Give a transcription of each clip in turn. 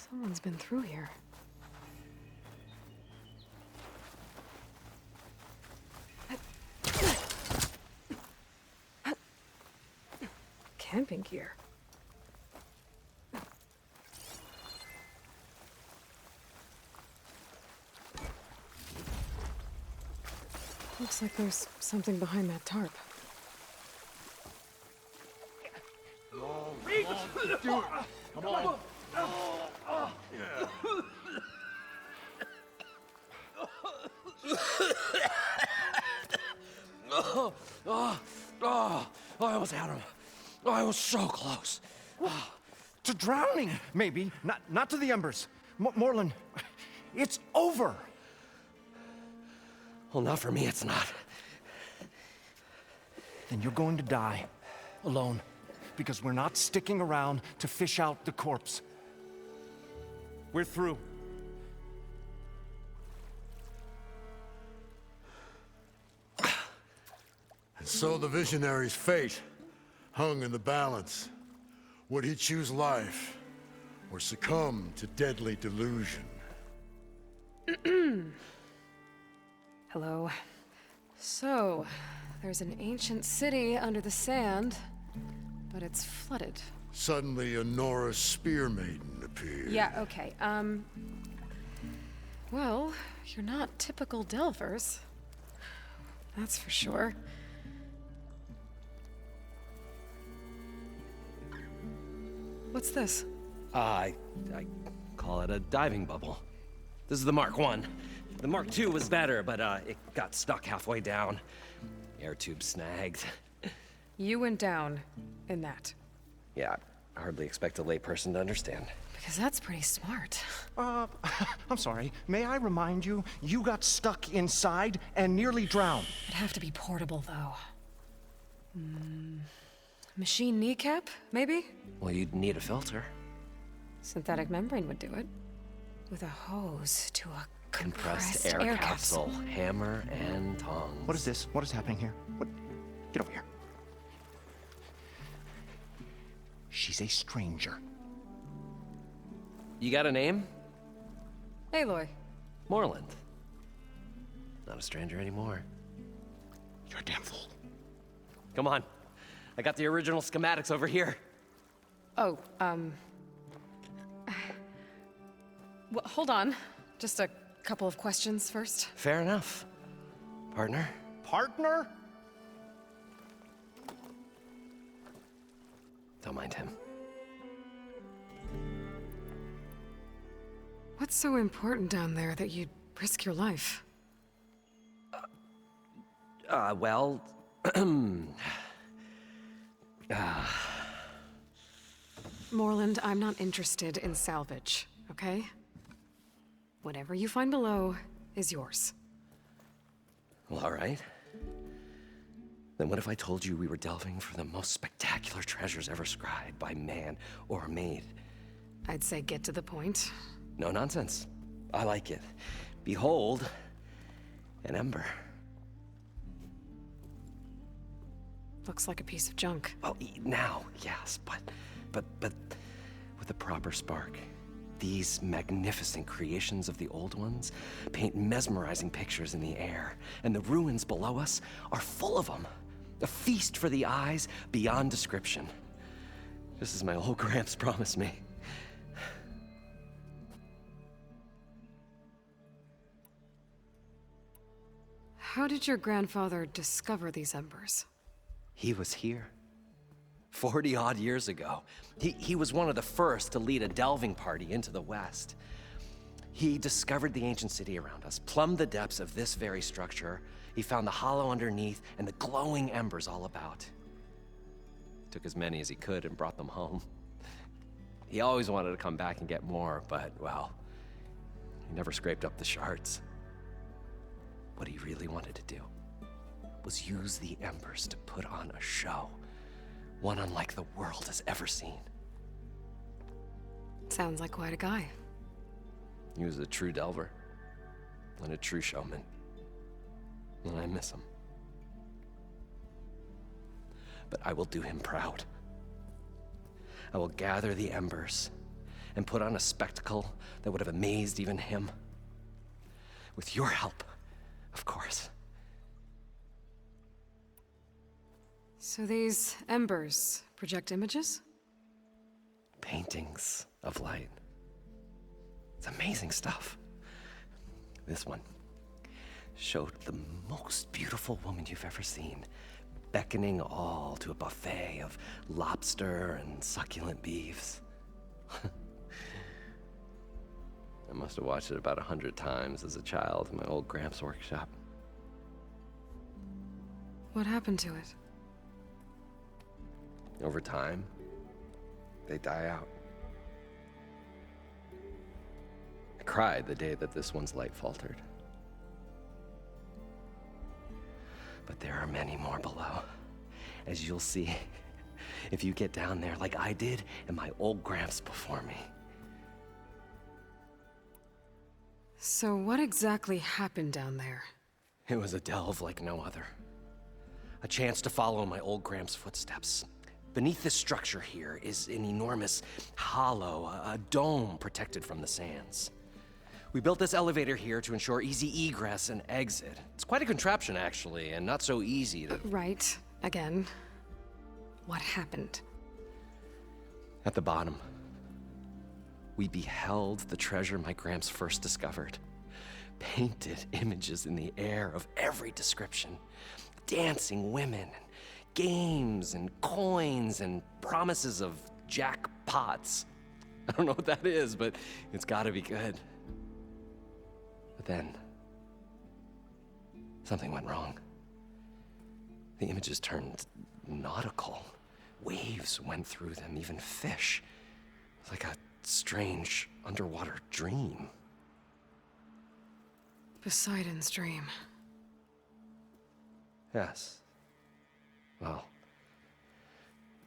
Someone's been through here. Camping gear. Looks like there's something behind that tarp. Do it! Come on! I almost had him. I was so close. To drowning, maybe. Not to the embers. Morlund, it's over. Well, not for me, it's not. Then you're going to die. Alone. Because we're not sticking around to fish out the corpse. We're through. And so the visionary's fate hung in the balance. Would he choose life, or succumb to deadly delusion? Hello. So, there's an ancient city under the sand, but it's flooded. Suddenly, a Norse spear maiden appeared. Yeah, okay, well, you're not typical Delvers. That's for sure. What's this? I call it a diving bubble. This is the Mark I. The Mark II was better, but it got stuck halfway down. Air tube snagged. You went down in that. Yeah, I hardly expect a layperson to understand. Because that's pretty smart. I'm sorry. May I remind you, you got stuck inside and nearly drowned. It'd have to be portable, though. Machine kneecap, maybe? Well, you'd need a filter. Synthetic membrane would do it. With a hose to a Compressed air capsule. Hammer and tongs. What is this? What is happening here? What? Get over here. She's a stranger. You got a name? Aloy. Morlund. Not a stranger anymore. You're a damn fool. Come on. I got the original schematics over here. Oh, well, hold on. Just a couple of questions first. Fair enough. Partner? Partner? Don't mind him. What's so important down there that you'd risk your life? Well... Morlund, I'm not interested in salvage, okay? Whatever you find below is yours. Well, all right. Then what if I told you we were delving for the most spectacular treasures ever scribed by man or maid? I'd say get to the point. No nonsense. I like it. Behold, an ember. Looks like a piece of junk. Oh, now, yes, but with a proper spark. These magnificent creations of the old ones paint mesmerizing pictures in the air, and the ruins below us are full of them. A feast for the eyes beyond description. Just as my old Gramps promised me. How did your grandfather discover these embers? He was here. 40-odd years ago. He was one of the first to lead a delving party into the West. He discovered the ancient city around us, plumbed the depths of this very structure. He found the hollow underneath and the glowing embers all about. Took as many as he could and brought them home. He always wanted to come back and get more, but, well, he never scraped up the shards. What he really wanted to do was use the embers to put on a show. One unlike the world has ever seen. Sounds like quite a guy. He was a true delver. And a true showman. And I miss him. But I will do him proud. I will gather the embers and put on a spectacle that would have amazed even him. With your help, of course. So these embers project images? Paintings of light. It's amazing stuff. This one showed the most beautiful woman you've ever seen, beckoning all to a buffet of lobster and succulent beefs. I must have watched it about 100 times as a child in my old Gramps' workshop. What happened to it? Over time, they die out. I cried the day that this one's light faltered. But there are many more below, as you'll see if you get down there like I did and my old Gramps before me. So what exactly happened down there? It was a delve like no other. A chance to follow my old Gramps' footsteps. Beneath this structure here is an enormous hollow, a dome protected from the sands. We built this elevator here to ensure easy egress and exit. It's quite a contraption, actually, and not so easy to... Right. Again. What happened? At the bottom, we beheld the treasure my Gramps first discovered. Painted images in the air of every description. Dancing women, games and coins and promises of jackpots. I don't know what that is, but it's gotta be good. But then, something went wrong. The images turned nautical. Waves went through them, even fish. It was like a strange underwater dream. Poseidon's dream. Yes. Well,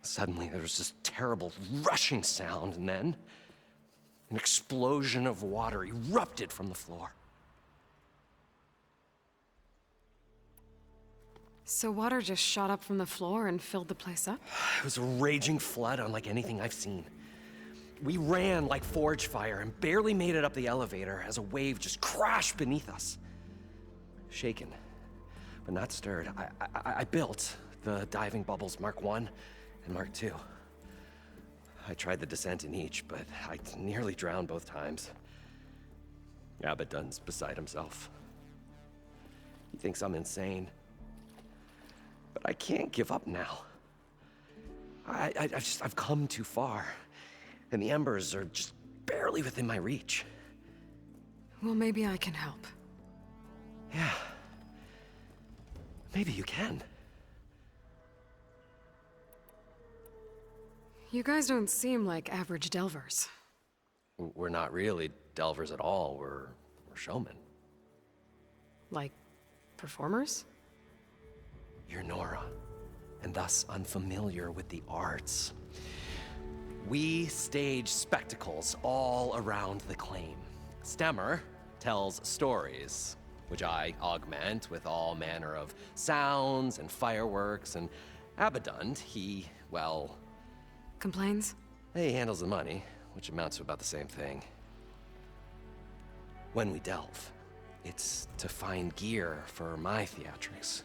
suddenly there was this terrible rushing sound, and then an explosion of water erupted from the floor. So water just shot up from the floor and filled the place up? It was a raging flood unlike anything I've seen. We ran like forge fire and barely made it up the elevator as a wave just crashed beneath us. Shaken, but not stirred, I built the diving bubbles Mark I and Mark II. I tried the descent in each, but I nearly drowned both times. Abadund's beside himself. He thinks I'm insane. But I can't give up now. I've come too far, and the embers are just barely within my reach. Well, maybe I can help. Yeah. Maybe you can. You guys don't seem like average delvers. We're not really delvers at all. We're showmen. Like, performers? You're Nora, and thus unfamiliar with the arts. We stage spectacles all around the claim. Stemmur tells stories, which I augment with all manner of sounds and fireworks, and Abadund, well... Complains? He handles the money, which amounts to about the same thing. When we delve, it's to find gear for my theatrics.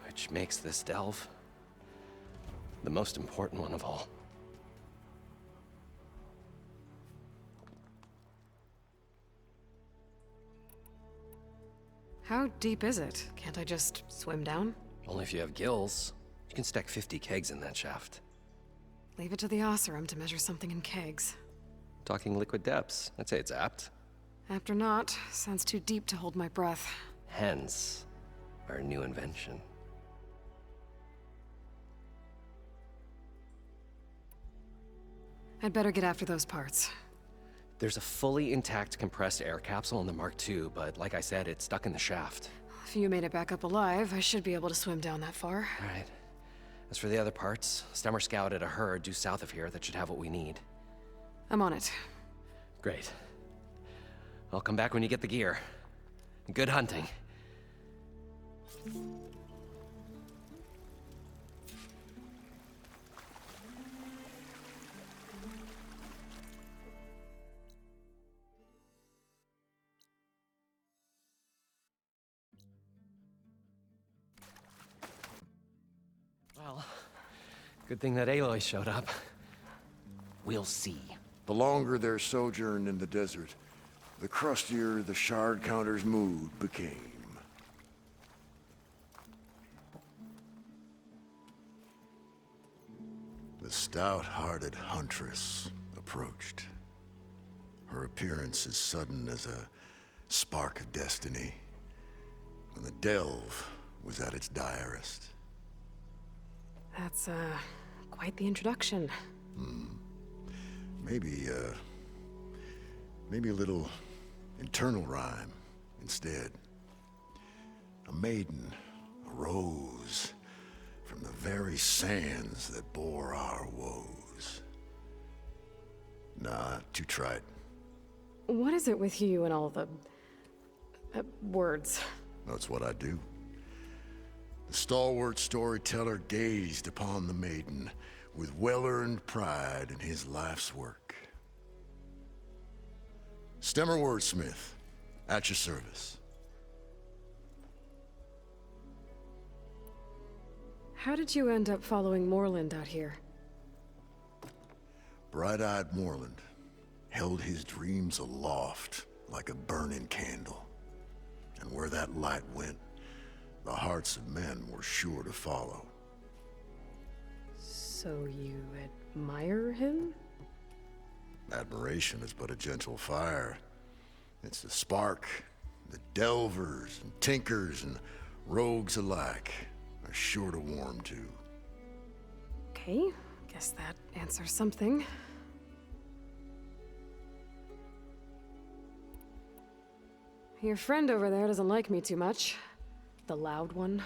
Which makes this delve the most important one of all. How deep is it? Can't I just swim down? Only if you have gills. You can stack 50 kegs in that shaft. Leave it to the Oseram to measure something in kegs. Talking liquid depths, I'd say it's apt. Apt or not, sounds too deep to hold my breath. Hence, our new invention. I'd better get after those parts. There's a fully intact compressed air capsule in the Mark II, but like I said, it's stuck in the shaft. If you made it back up alive, I should be able to swim down that far. All right. As for the other parts, Stemmur scouted a herd due south of here that should have what we need. I'm on it. Great. I'll come back when you get the gear. Good hunting. Good thing that Aloy showed up. We'll see. The longer their sojourn in the desert, the crustier the shard counter's mood became. The stout-hearted huntress approached. Her appearance as sudden as a spark of destiny, when the delve was at its direst. That's, quite the introduction. Maybe a little internal rhyme instead. A maiden arose from the very sands that bore our woes. Nah, too trite. What is it with you and all the... words? That's what I do. The stalwart storyteller gazed upon the maiden with well-earned pride in his life's work. Stemmur wordsmith, at your service. How did you end up following Morlund out here? Bright-eyed Morlund held his dreams aloft like a burning candle. And where that light went, the hearts of men were sure to follow. So you admire him? Admiration is but a gentle fire. It's the spark that delvers and tinkers and rogues alike are sure to warm to. Okay, guess that answers something. Your friend over there doesn't like me too much. The loud one.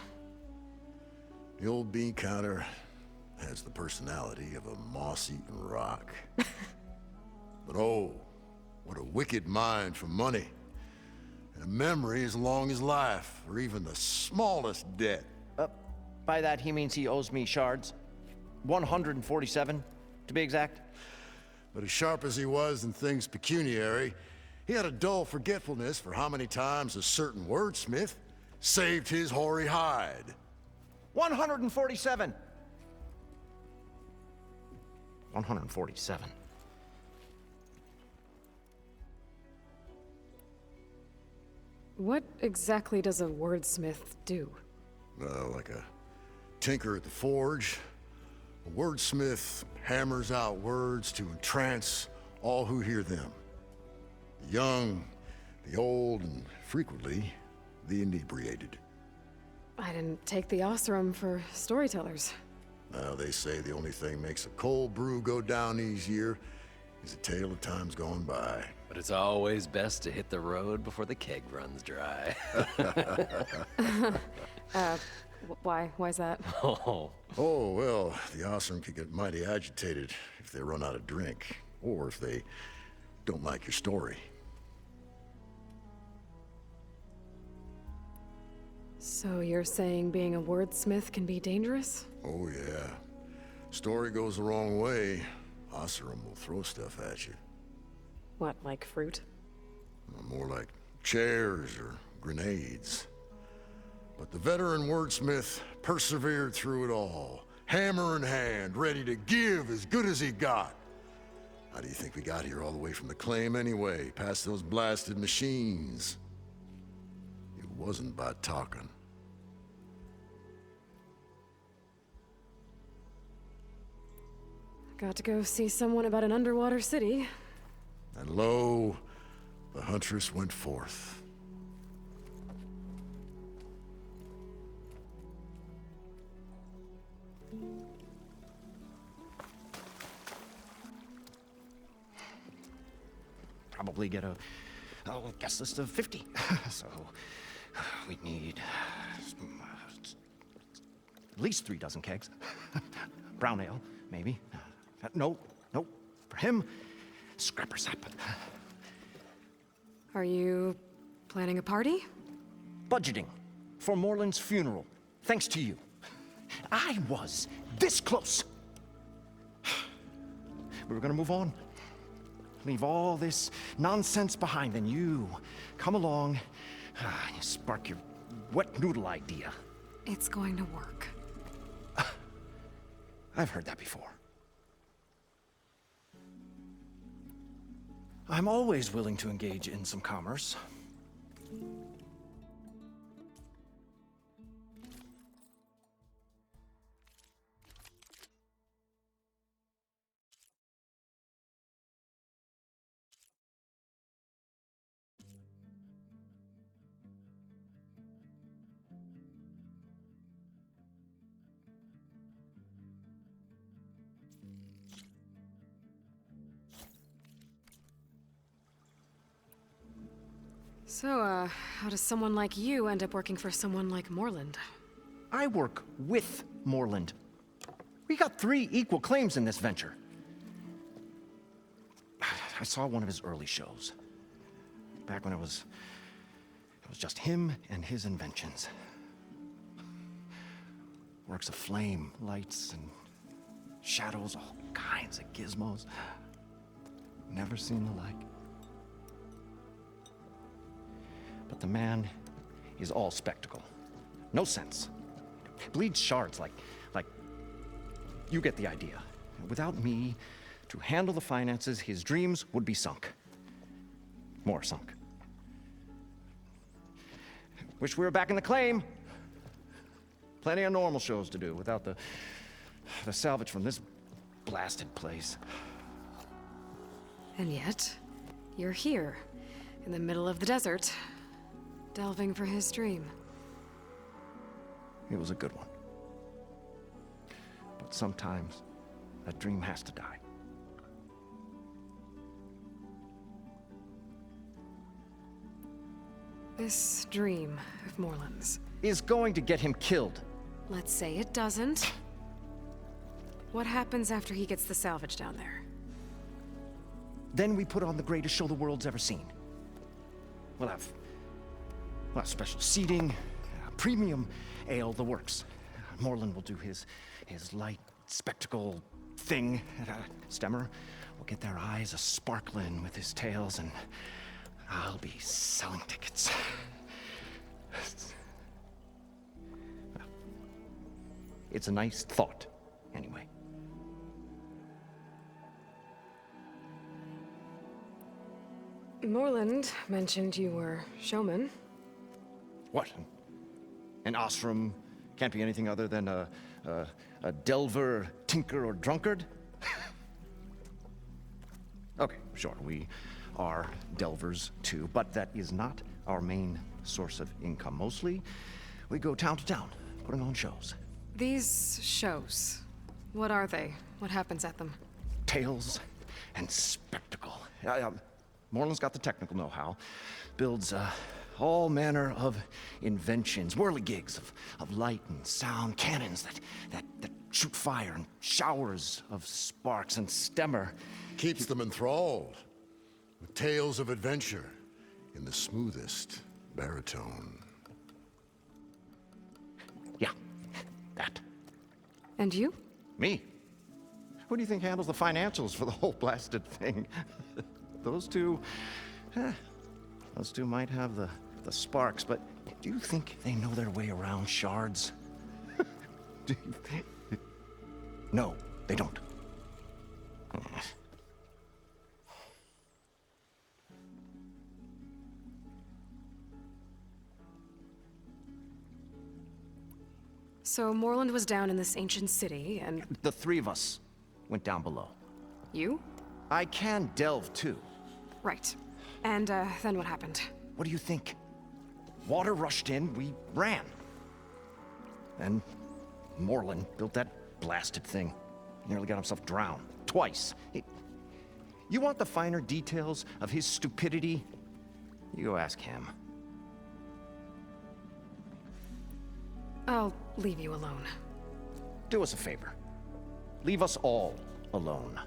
The old bean counter has the personality of a moss-eaten rock. But oh, what a wicked mind for money. And a memory as long as life, or even the smallest debt. By that, he means he owes me shards. 147, to be exact. But as sharp as he was in things pecuniary, he had a dull forgetfulness for how many times a certain wordsmith saved his hoary hide. 147. 147. What exactly does a wordsmith do? Like a tinker at the forge, a wordsmith hammers out words to entrance all who hear them. The young, the old, and frequently, the inebriated. I didn't take the Osram for storytellers. They say the only thing makes a cold brew go down easier is a tale of times gone by. But it's always best to hit the road before the keg runs dry. Why? Why's that? Oh. Oh, well, the Osram could get mighty agitated if they run out of drink, or if they don't like your story. So you're saying being a wordsmith can be dangerous? Oh, yeah. Story goes the wrong way, Osram will throw stuff at you. What, like fruit? More like chairs or grenades. But the veteran wordsmith persevered through it all, hammer in hand, ready to give as good as he got. How do you think we got here all the way from the claim anyway, past those blasted machines? It wasn't by talking. Got to go see someone about an underwater city. And lo, the huntress went forth. Probably get a guest list of 50. So we need at least 3 dozen kegs. Brown ale, maybe. No. For him, scrapper sap. Are you planning a party? Budgeting for Morlund's funeral, thanks to you. I was this close. We were gonna move on. Leave all this nonsense behind, then you come along, you spark your wet noodle idea. It's going to work. I've heard that before. I'm always willing to engage in some commerce. So, how does someone like you end up working for someone like Morlund? I work with Morlund. We got 3 equal claims in this venture. I saw one of his early shows. Back when it was just him and his inventions. Works of flame, lights, and shadows, all kinds of gizmos. Never seen the like. But the man is all spectacle. No sense. Bleeds shards like you get the idea. Without me to handle the finances, his dreams would be sunk. More sunk. Wish we were back in the claim. Plenty of normal shows to do without the salvage from this blasted place. And yet, you're here, in the middle of the desert, delving for his dream. It was a good one. But sometimes, a dream has to die. This dream of Morlund's. Is going to get him killed. Let's say it doesn't. What happens after he gets the salvage down there? Then we put on the greatest show the world's ever seen. We'll have special seating, premium ale, the works. Morlund will do his light spectacle thing. Stemmur will get their eyes a-sparkling with his tales, and I'll be selling tickets. It's a nice thought, anyway. Morlund mentioned you were showman. What? An ostrom can't be anything other than a delver, tinker, or drunkard? Okay, sure, we are delvers too, but that is not our main source of income. Mostly, we go town to town, putting on shows. These shows, what are they? What happens at them? Tales and spectacle. Morland's got the technical know-how. Builds all manner of inventions, whirligigs of light and sound, cannons that shoot fire, and showers of sparks, and Stemmur Keeps them enthralled with tales of adventure in the smoothest baritone. Yeah, that. And you? Me? Who do you think handles the financials for the whole blasted thing? Those two might have the sparks, but do you think they know their way around shards? No, they don't. So Morlund was down in this ancient city, and The 3 of us went down below. you? I can delve too. Right. And, then what happened? What do you think? Water rushed in, we ran. And Morlund built that blasted thing. Nearly got himself drowned. Twice. You want the finer details of his stupidity? You go ask him. I'll leave you alone. Do us a favor. Leave us all alone.